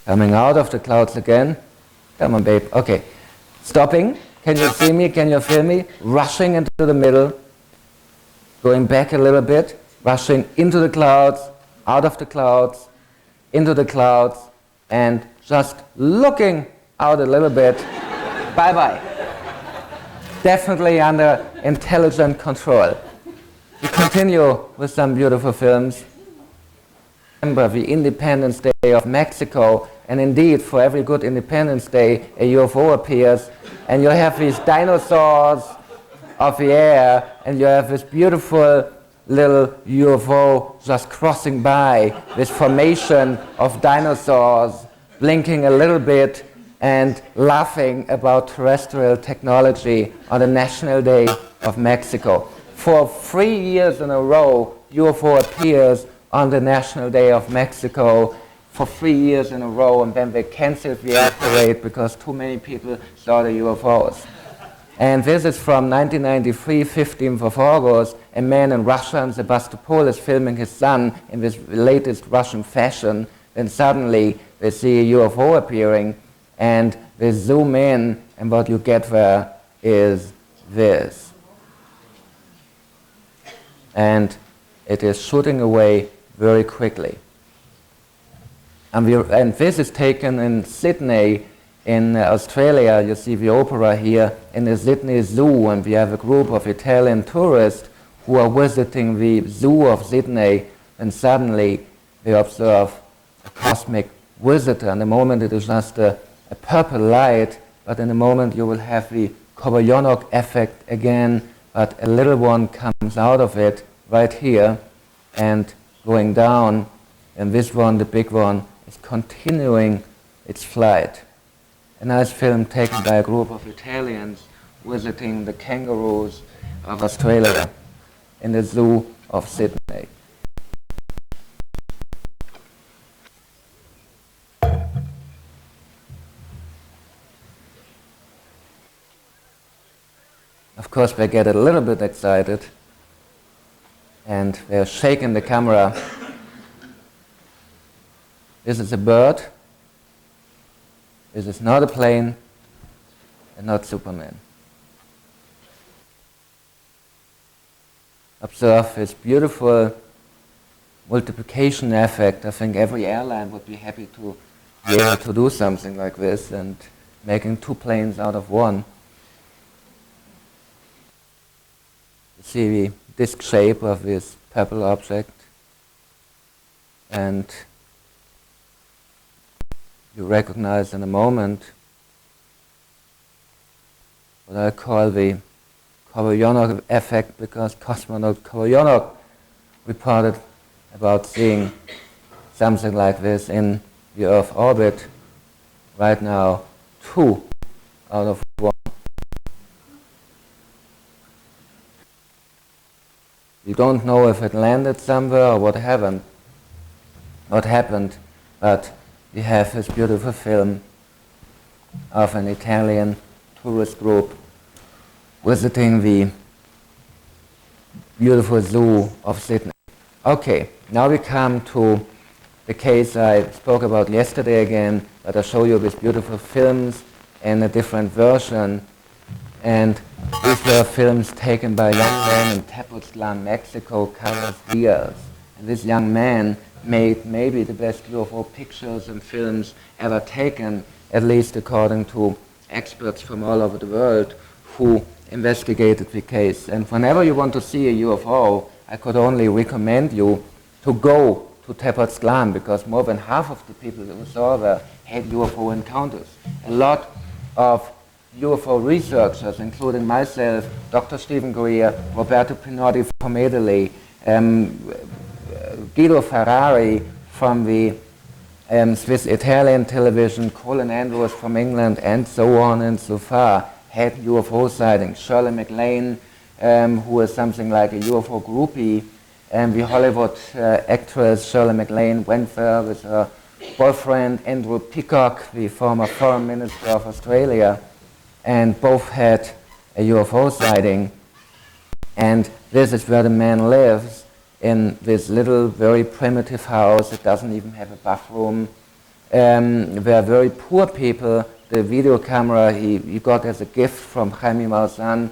Coming out of the clouds again. Come on, babe. Okay. Stopping. Can you see me? Can you feel me? Rushing into the middle. Going back a little bit. Rushing into the clouds, out of the clouds, into the clouds, and just looking out a little bit. Bye-bye. Definitely under intelligent control. We continue with some beautiful films. Remember the Independence Day of Mexico, and indeed for every good Independence Day a UFO appears, and you have these dinosaurs of the air, and you have this beautiful little UFO just crossing by, this formation of dinosaurs blinking a little bit and laughing about terrestrial technology on the National Day of Mexico. For 3 years in a row, UFO appears on the National Day of Mexico for 3 years in a row, and then they canceled the air parade because too many people saw the UFOs. And this is from 1993, 15th of August, a man in Russia, in Sebastopol, is filming his son in this latest Russian fashion. Then suddenly they see a UFO appearing, and they zoom in, and what you get there is this. And it is shooting away very quickly. And this is taken in Sydney, in Australia. You see the opera here in the Sydney Zoo, and we have a group of Italian tourists who are visiting the zoo of Sydney, and suddenly they observe a cosmic visitor. In the moment it is just a purple light, but in a moment you will have the Kobayonok effect again, but a little one comes out of it right here and going down, and this one, the big one, is continuing its flight. A nice film taken by a group of Italians visiting the kangaroos of Australia in the zoo of Sydney. Of course, they get a little bit excited and they're shaking the camera. This is a bird. This is not a plane and not Superman. Observe this beautiful multiplication effect. I think every airline would be happy to be able to do something like this, and making 2 planes out of 1. You see the disc shape of this purple object, and you recognize in a moment what I call the Kobayonok effect, because cosmonaut Kobayonok reported about seeing something like this in the Earth orbit. Right now, 2 out of 1. We don't know if it landed somewhere or what happened, but we have this beautiful film of an Italian tourist group visiting the beautiful zoo of Sydney. Okay, now we come to the case I spoke about yesterday again, but I show you these beautiful films in a different version. And these were films taken by a young man in Tepoztlan, Mexico, Carlos Diaz. And this young man made maybe the best UFO pictures and films ever taken, at least according to experts from all over the world who investigated the case. And whenever you want to see a UFO, I could only recommend you to go to Tepoztlan, because more than half of the people who saw there had UFO encounters. A lot of UFO researchers, including myself, Dr. Stephen Greer, Roberto Pinotti from Italy, Guido Ferrari from the Swiss Italian television, Colin Andrews from England, and so on and so far, had UFO sightings. Shirley MacLaine, who is something like a UFO groupie, and the Hollywood actress Shirley MacLaine went there with her boyfriend Andrew Peacock, the former Foreign Minister of Australia, and both had a UFO sighting. And this is where the man lives, in this little, very primitive house. It doesn't even have a bathroom. were very poor people. The video camera he got as a gift from Jaime Maussan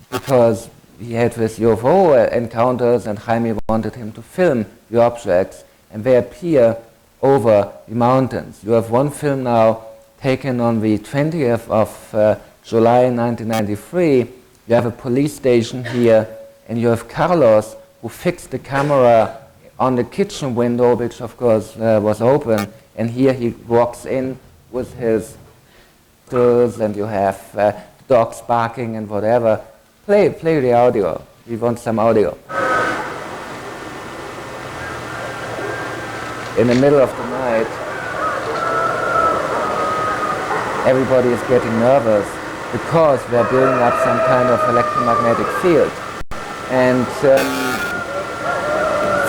because he had this UFO encounters and Jaime wanted him to film the objects, and they appear over the mountains. You have one film now taken on the 20th of July 1993. You have a police station here, and you have Carlos who fixed the camera on the kitchen window, which of course was open, and here he walks in with his tools, and you have dogs barking and whatever. Play the audio. We want some audio. In the middle of the night, everybody is getting nervous because we are building up some kind of electromagnetic field. And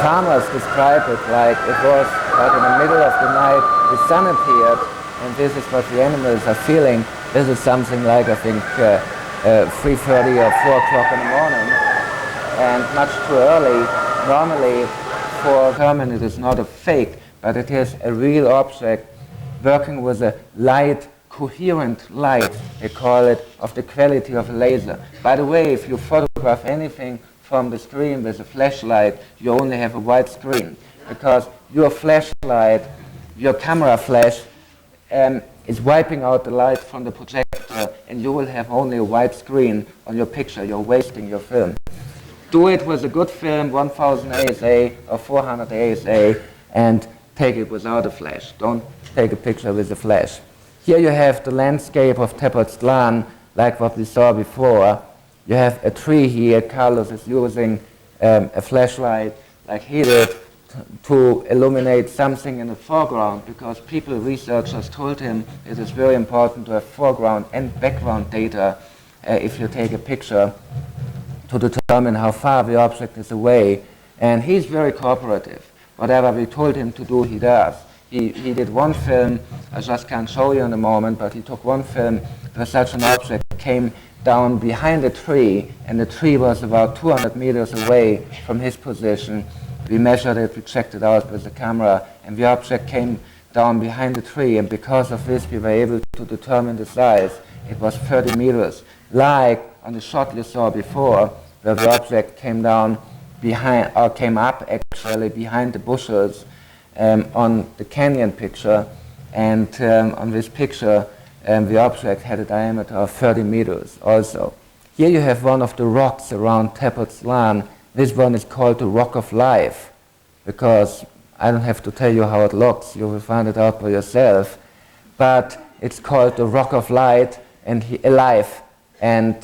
farmers describe it like it was like in the middle of the night, the sun appeared, and this is what the animals are feeling. This is something like, I think, 3:30 or 4 o'clock in the morning, and much too early. Normally, for determine it is not a fake, but it is a real object working with a light, coherent light, they call it, of the quality of a laser. By the way, if you photograph anything from the screen with a flashlight, you only have a white screen, because your flashlight, your camera flash, is wiping out the light from the projector, and you will have only a white screen on your picture. You're wasting your film. Do it with a good film, 1000 ASA or 400 ASA, and take it without a flash. Don't take a picture with a flash. Here you have the landscape of Tepoztlan, like what we saw before. You have a tree here. Carlos is using a flashlight, like he did, to illuminate something in the foreground, because researchers told him it is very important to have foreground and background data if you take a picture to determine how far the object is away. And he's very cooperative. Whatever we told him to do, he does. He did one film, I just can't show you in a moment, but he took one film where such an object came down behind a tree, and the tree was about 200 meters away from his position. We measured it, we checked it out with the camera, and the object came down behind the tree, and because of this we were able to determine the size. It was 30 meters, like on the shot you saw before, where the object came down behind, or came up actually behind the bushes on the canyon picture, and on this picture the object had a diameter of 30 meters also. Here you have one of the rocks around Tepoztlan. This one is called the Rock of Life, because I don't have to tell you how it looks, you will find it out by yourself, but it's called the Rock of Light and Life, and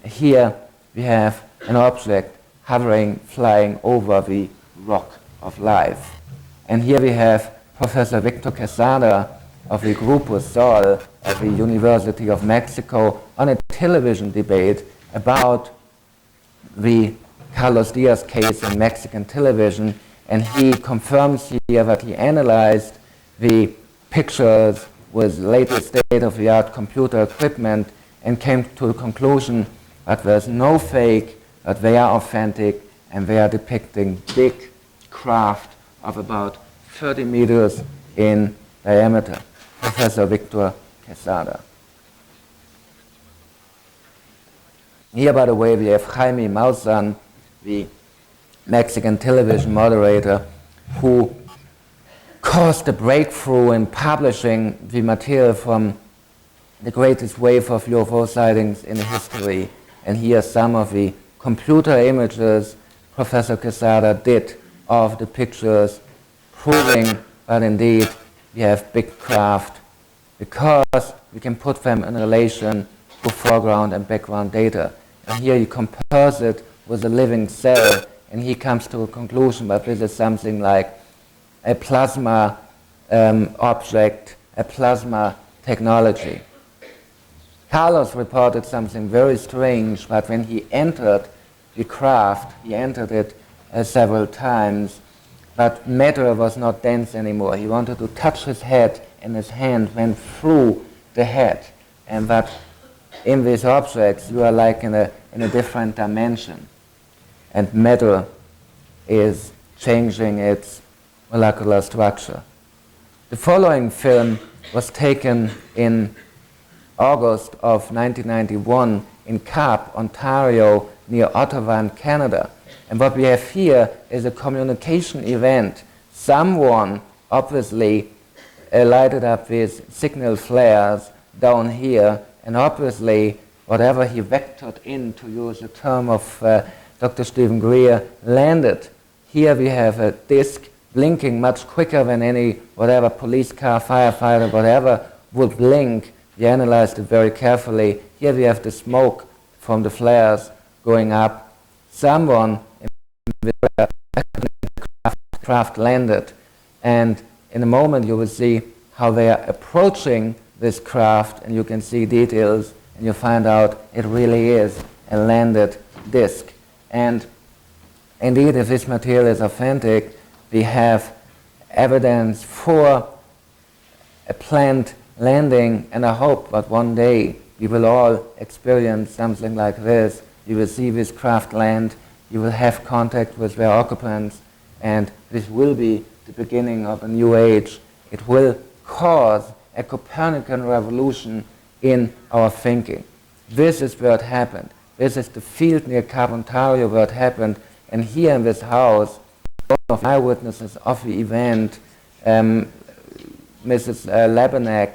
here we have an object hovering, flying over the Rock of Life. And here we have Professor Victor Quesada of the Grupo Sol of the University of Mexico on a television debate about the Carlos Diaz case in Mexican television, and he confirms here that he analyzed the pictures with latest state-of-the-art computer equipment and came to the conclusion that there's no fake, that they are authentic, and they are depicting big craft of about 30 meters in diameter. Professor Victor Quesada. Here, by the way, we have Jaime Maussan, the Mexican television moderator, who caused a breakthrough in publishing the material from the greatest wave of UFO sightings in history. And here are some of the computer images Professor Quesada did of the pictures, proving that indeed we have big craft, because we can put them in relation to foreground and background data. And here he compares it with a living cell, and he comes to a conclusion that this is something like a plasma object, a plasma technology. Carlos reported something very strange, that when he entered the craft, he entered it several times, but matter was not dense anymore. He wanted to touch his head, and his hand went through the head, and that in these objects you are like in a different dimension, and matter is changing its molecular structure. The following film was taken in August of 1991 in Cap, Ontario, near Ottawa in Canada. And what we have here is a communication event. Someone obviously lighted up with signal flares down here, and obviously whatever he vectored in, to use the term of Dr. Stephen Greer, landed. Here we have a disk blinking much quicker than any whatever police car, firefighter, whatever would blink. We analyzed it very carefully. Here we have the smoke from the flares going up. Someone in the craft landed, and in a moment you will see how they are approaching this craft, and you can see details, and you find out it really is a landed disk. And indeed, if this material is authentic, we have evidence for a planned landing, and I hope that one day we will all experience something like this. You will see this craft land, you will have contact with their occupants, and this will be the beginning of a new age. It will cause a Copernican revolution in our thinking. This is where it happened. This is the field near Cap, Ontario, where it happened, and here in this house, one of eyewitnesses of the event, Mrs. Lebenek,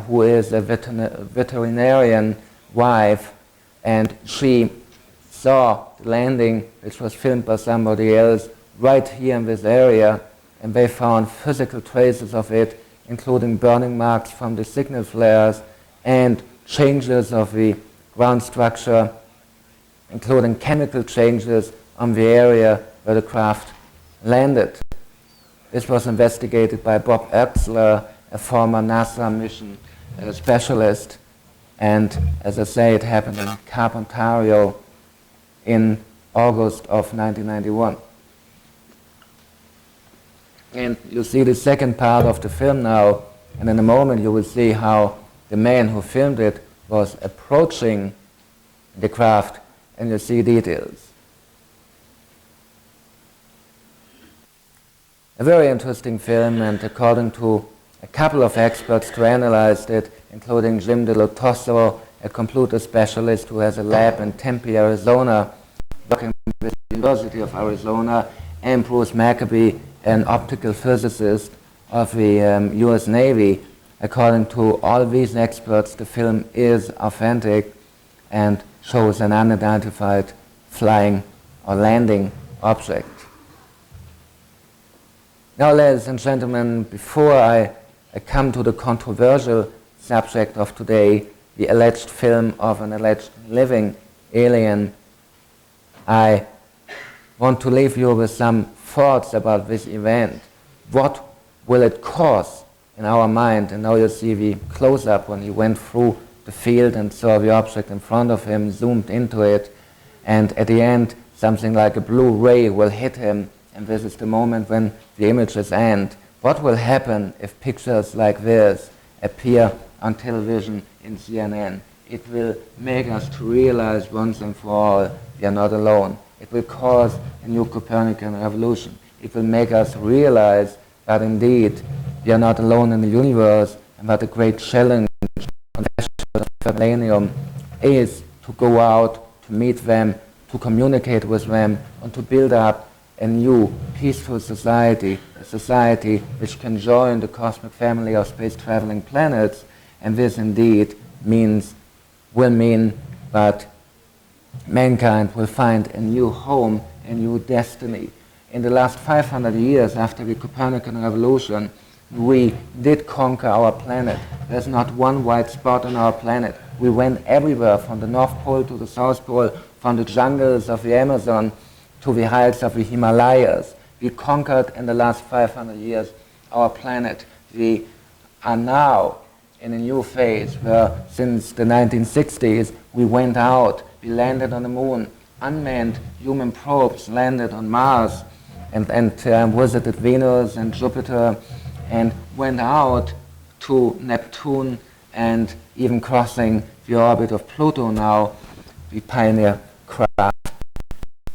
who is a veterinarian wife, and she saw the landing, which was filmed by somebody else, right here in this area, and they found physical traces of it, including burning marks from the signal flares and changes of the ground structure, including chemical changes on the area where the craft landed. This was investigated by Bob Oechsler, a former NASA mission specialist, and as I say, it happened in Cap, Ontario in August of 1991. And you see the second part of the film now, and in a moment you will see how the man who filmed it was approaching the craft, and you see details. A very interesting film, and according to a couple of experts who analyzed it, including Jim DeLotosso, a computer specialist who has a lab in Tempe, Arizona, working with the University of Arizona, and Bruce Maccabee, an optical physicist of the US Navy. According to all these experts, the film is authentic and shows an unidentified flying or landing object. Now, ladies and gentlemen, before I come to the controversial subject of today, the alleged film of an alleged living alien, I want to leave you with some thoughts about this event. What will it cause in our mind? And now you see the close-up when he went through the field and saw the object in front of him, zoomed into it, and at the end something like a blue ray will hit him, and this is the moment when the images end. What will happen if pictures like this appear on television in CNN? It will make us to realize once and for all we are not alone. It will cause a new Copernican revolution. It will make us realize that indeed we are not alone in the universe, and that the great challenge on the millennium is to go out, to meet them, to communicate with them, and to build up a new peaceful society, a society which can join the cosmic family of space-traveling planets. And this indeed will mean that mankind will find a new home, a new destiny. In the last 500 years after the Copernican revolution, we did conquer our planet. There's not one white spot on our planet. We went everywhere, from the North Pole to the South Pole, from the jungles of the Amazon to the heights of the Himalayas. We conquered in the last 500 years our planet. We are now in a new phase where since the 1960s we went out, we landed on the moon, unmanned human probes landed on Mars and visited Venus and Jupiter, and went out to Neptune and even crossing the orbit of Pluto now, the Pioneer craft.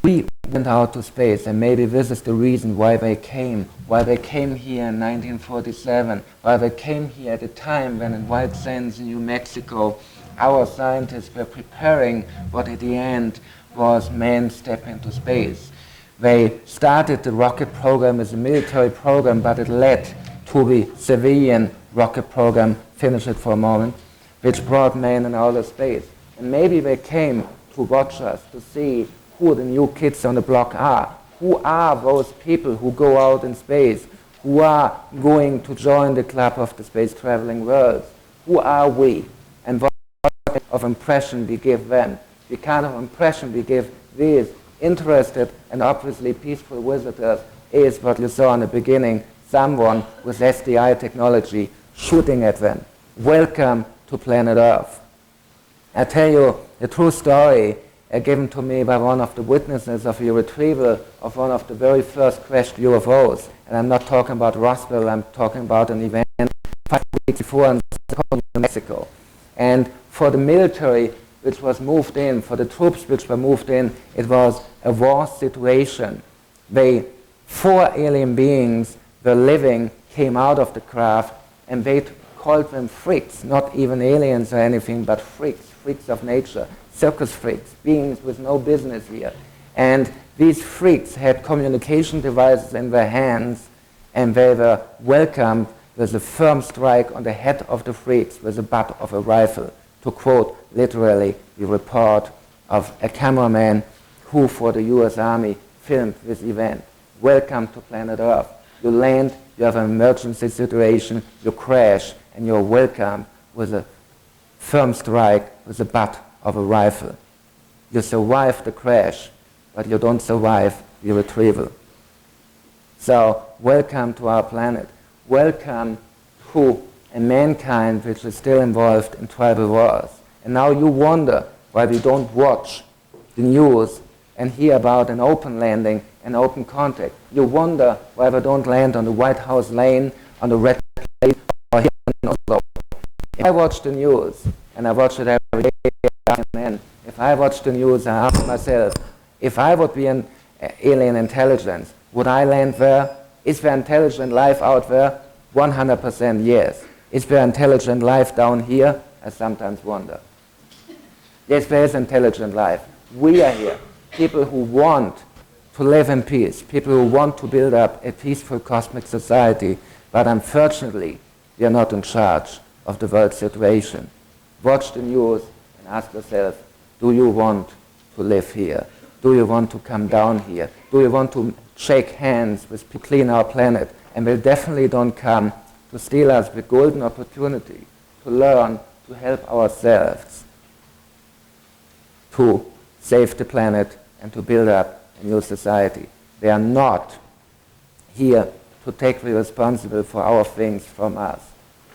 We went out to space, and maybe this is the reason why they came here in 1947, why they came here at a time when in White Sands, New Mexico, our scientists were preparing what at the end was man's step into space. They started the rocket program as a military program, but it led to the civilian rocket program, finish it for a moment, which brought man in outer space. And maybe they came to watch us, to see who the new kids on the block are. Who are those people who go out in space, who are going to join the club of the space traveling worlds? Who are we? And what kind of impression we give them? The kind of impression we give these interested and obviously peaceful visitors is what you saw in the beginning, someone with SDI technology shooting at them. Welcome to planet Earth. I tell you a true story given to me by one of the witnesses of the retrieval of one of the very first crashed UFOs. And I'm not talking about Roswell, I'm talking about an event 5 weeks before in New Mexico. And for the military which was moved in, for the troops which were moved in, it was a war situation. 4 alien beings were living, came out of the craft, and they called them freaks, not even aliens or anything, but freaks of nature, circus freaks, beings with no business here. And these freaks had communication devices in their hands, and they were welcomed with a firm strike on the head of the freaks with the butt of a rifle, to quote literally the report of a cameraman who for the US Army filmed this event. Welcome to planet Earth. You land, you have an emergency situation, you crash, and you're welcomed with a firm strike with the butt of a rifle. You survive the crash, but you don't survive the retrieval. So, welcome to our planet. Welcome to a mankind which is still involved in tribal wars. And now you wonder why we don't watch the news and hear about an open landing and open contact. You wonder why we don't land on the White House lane, on the red plate, or here in Oslo. If I watch the news, and I watch it every day, if I watch the news, I ask myself, if I would be an alien intelligence, would I land there? Is there intelligent life out there? 100% yes. Is there intelligent life down here? I sometimes wonder. Yes, there is intelligent life. We are here. People who want to live in peace, people who want to build up a peaceful cosmic society, but unfortunately, we are not in charge of the world situation. Watch the news and ask yourself, do you want to live here? Do you want to come down here? Do you want to shake hands with people, clean our planet? And we definitely don't come to steal us the golden opportunity to learn, to help ourselves, to save the planet and to build up a new society. They are not here to take the responsibility for our things from us.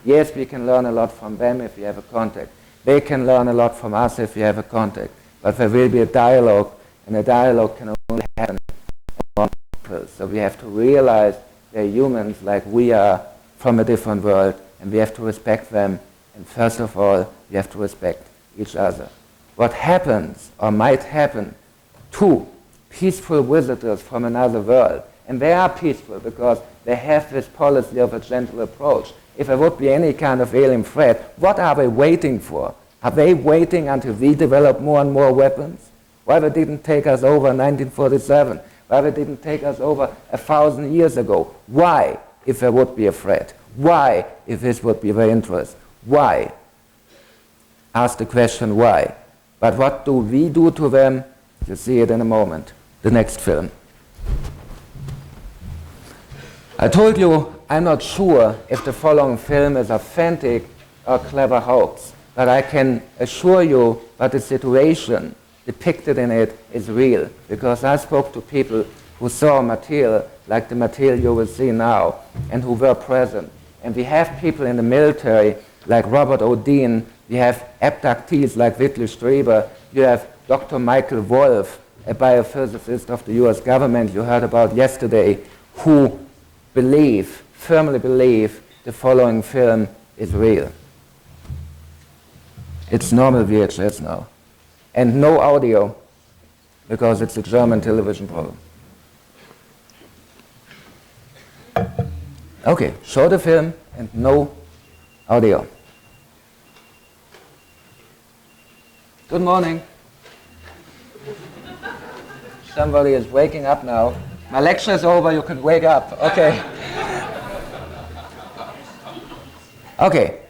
Yes, we can learn a lot from them if we have a contact. They can learn a lot from us if we have a contact. But there will be a dialogue, and a dialogue can only happen among people. So we have to realize they're humans like we are from a different world, and we have to respect them. And first of all, we have to respect each other. What happens or might happen to peaceful visitors from another world, and they are peaceful because they have this policy of a gentle approach. If there would be any kind of alien threat, what are they waiting for? Are they waiting until we develop more and more weapons? Why they didn't take us over in 1947? Why they didn't take us over 1,000 years ago? Why, if there would be a threat? Why, if this would be their interest? Why? Ask the question why. But what do we do to them? You'll see it in a moment. The next film. I told you I'm not sure if the following film is authentic or clever hoax, but I can assure you that the situation depicted in it is real, because I spoke to people who saw material like the material you will see now and who were present. And we have people in the military like Robert O'Dean, we have abductees like Whitley Strieber, you have Dr. Michael Wolff, a biophysicist of the US government you heard about yesterday, who firmly believe the following film is real. It's normal VHS now. And no audio. because it's a German television program. Okay, show the film and no audio. Good morning. Somebody is waking up now. My lecture is over, you can wake up. Okay. Okay.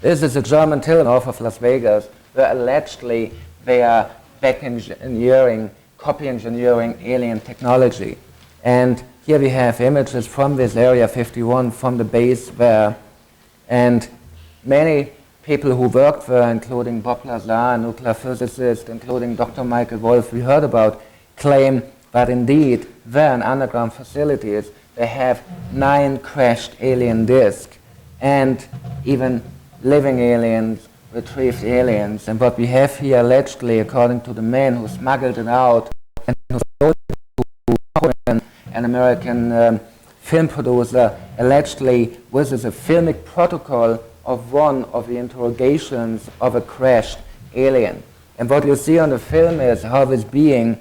This is a German television north of Las Vegas, where allegedly they are back engineering, copy engineering alien technology. And here we have images from this Area 51, from the base there. And many people who worked there, including Bob Lazar, a nuclear physicist, including Dr. Michael Wolff, we heard about, claim that indeed there in underground facilities they have 9 crashed alien disks and even living aliens, retrieved aliens. And what we have here allegedly, according to the man who smuggled it out and who sold it to an American film producer, allegedly this is a filmic protocol of one of the interrogations of a crashed alien. And what you see on the film is how this being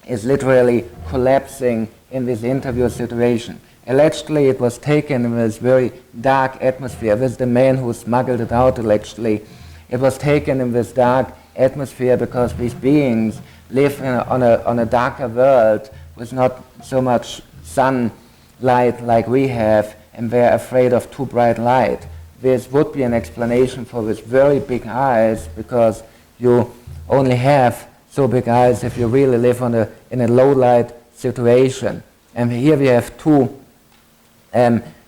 is literally collapsing in this interview situation. Allegedly, it was taken in this very dark atmosphere. This is the man who smuggled it out, allegedly. It was taken in this dark atmosphere because these beings live on a darker world with not so much sunlight like we have, and they're afraid of too bright light. This would be an explanation for these very big eyes, because you only have so big eyes if you really live in a low light situation. And here we have 2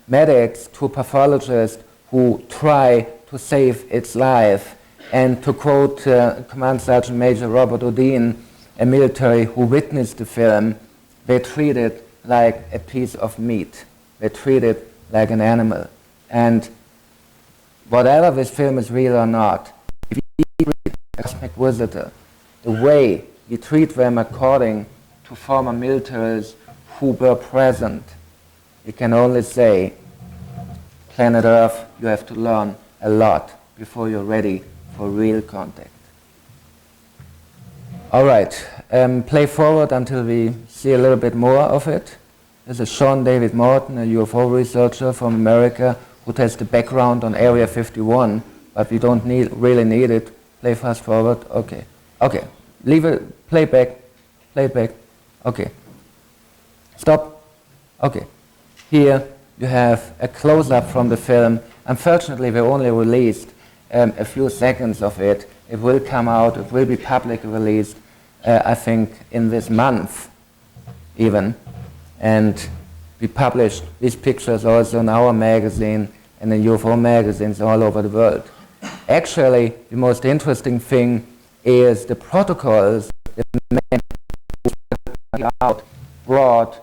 medics, 2 pathologists who try to save its life. And to quote Command Sergeant Major Robert Odin, a military who witnessed the film, they treat it like a piece of meat. They treat it like an animal. And whatever this film is real or not, if you treat a cosmic visitor the way we treat them according to former militaries who were present, we can only say, planet Earth, you have to learn a lot before you're ready for real contact. All right, play forward until we see a little bit more of it. This is Sean David Morton, a UFO researcher from America who has the background on Area 51, but we don't really need it. Play fast forward. Okay. Okay. Leave it. Play back. Play back. Okay. Stop. Okay. Here you have a close-up from the film. Unfortunately, we only released a few seconds of it. It will come out. It will be publicly released, I think, in this month even. And we published these pictures also in our magazine and in UFO magazines all over the world. Actually, the most interesting thing is the protocols that the man who out brought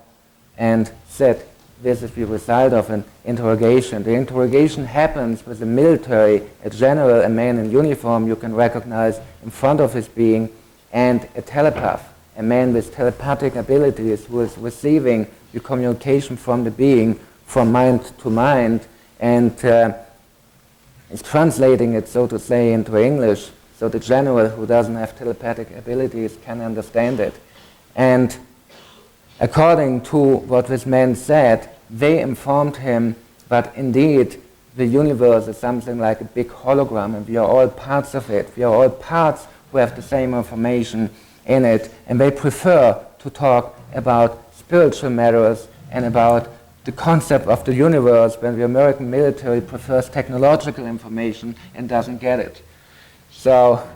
and said this is the result of an interrogation. The interrogation happens with a military, a general, a man in uniform you can recognize in front of his being, and a telepath, a man with telepathic abilities who is receiving the communication from the being from mind to mind and is translating it, so to say, into English, so the general who doesn't have telepathic abilities can understand it. And according to what this man said, they informed him that indeed the universe is something like a big hologram and we are all parts of it. We are all parts who have the same information in it, and they prefer to talk about spiritual matters and about the concept of the universe when the American military prefers technological information and doesn't get it. So,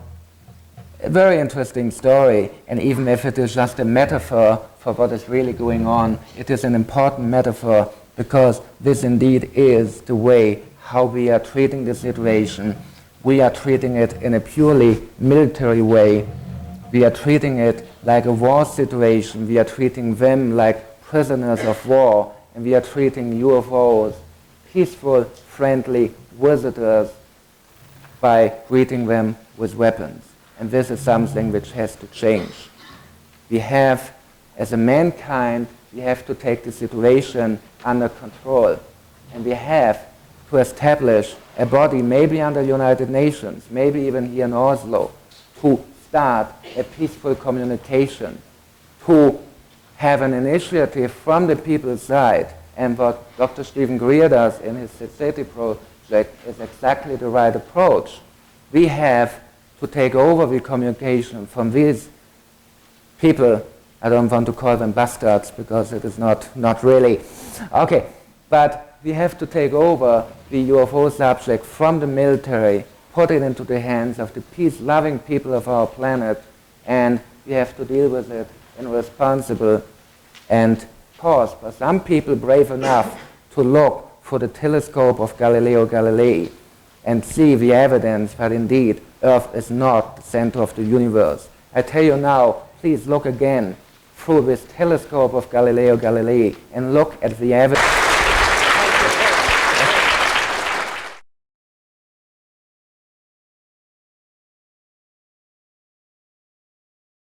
a very interesting story, and even if it is just a metaphor for what is really going on, it is an important metaphor because this indeed is the way how we are treating the situation. We are treating it in a purely military way. We are treating it like a war situation. We are treating them like prisoners of war, and we are treating UFOs, peaceful, friendly visitors, by greeting them with weapons. And this is something which has to change. We have, as a mankind, we have to take the situation under control. And we have to establish a body, maybe under United Nations, maybe even here in Oslo, to start a peaceful communication, to have an initiative from the people's side. And what Dr. Stephen Greer does in his City project is exactly the right approach. We have to take over the communication from these people. I don't want to call them bastards because it is not really. Okay, but we have to take over the UFO subject from the military, put it into the hands of the peace-loving people of our planet, and we have to deal with it in a responsible and course. For some people brave enough to look for the telescope of Galileo Galilei and see the evidence that indeed Earth is not the center of the universe. I tell you now, please look again through this telescope of Galileo Galilei and look at the evidence.